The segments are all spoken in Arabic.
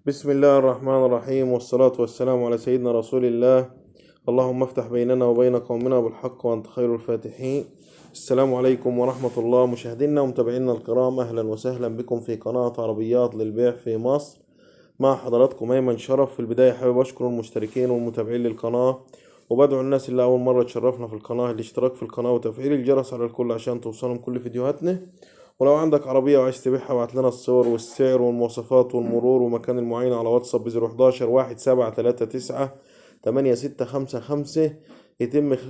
بسم الله الرحمن الرحيم، والصلاة والسلام على سيدنا رسول الله. اللهم افتح بيننا وبين قومنا بالحق وأنت خير الفاتحين. السلام عليكم ورحمة الله. مشاهدينا ومتابعينا الكرام، أهلا وسهلا بكم في قناة عربيات للبيع في مصر. مع حضراتكم أيمن شرف. في البداية حابب أشكر المشتركين والمتابعين للقناة، وبدعو الناس اللي أول مرة تشرفنا في القناة الاشتراك في القناة وتفعيل الجرس على الكل عشان توصلهم كل فيديوهاتنا. ولو عندك عربية وعايز تبيعها ابعت لنا الصور والسعر والمواصفات والمرور ومكان المعاينة على واتساب ب011 1739 8655.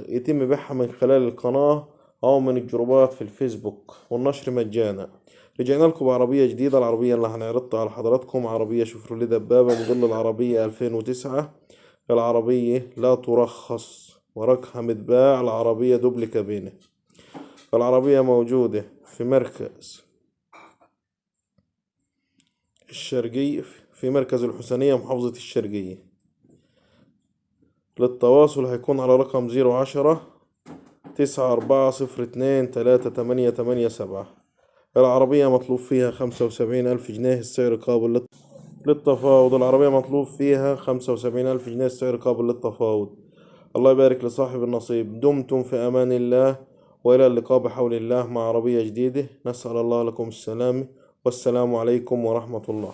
يتم بيعها من خلال القناة أو من الجروبات في الفيسبوك، والنشر مجانا. رجعنا لكم بعربية جديدة. العربية اللي هنعرضها على حضراتكم عربية شيفروليه دبابة موديل العربية 2009. العربية لا ترخص ورقها متباع. العربية دوبل كابينة. العربية موجودة في مركز الشرقية، في مركز الحسينية محافظة الشرقية. للتواصل هيكون على رقم 010 9402 3887. العربية مطلوب فيها 75,000 جنيه، السعر قابل للتفاوض. العربية مطلوب فيها 75,000 جنيه، السعر قابل للتفاوض. الله يبارك لصاحب النصيب. دمتم في أمان الله، وإلى اللقاء بحول الله مع عربية جديدة. نسأل الله لكم السلام، والسلام عليكم ورحمة الله.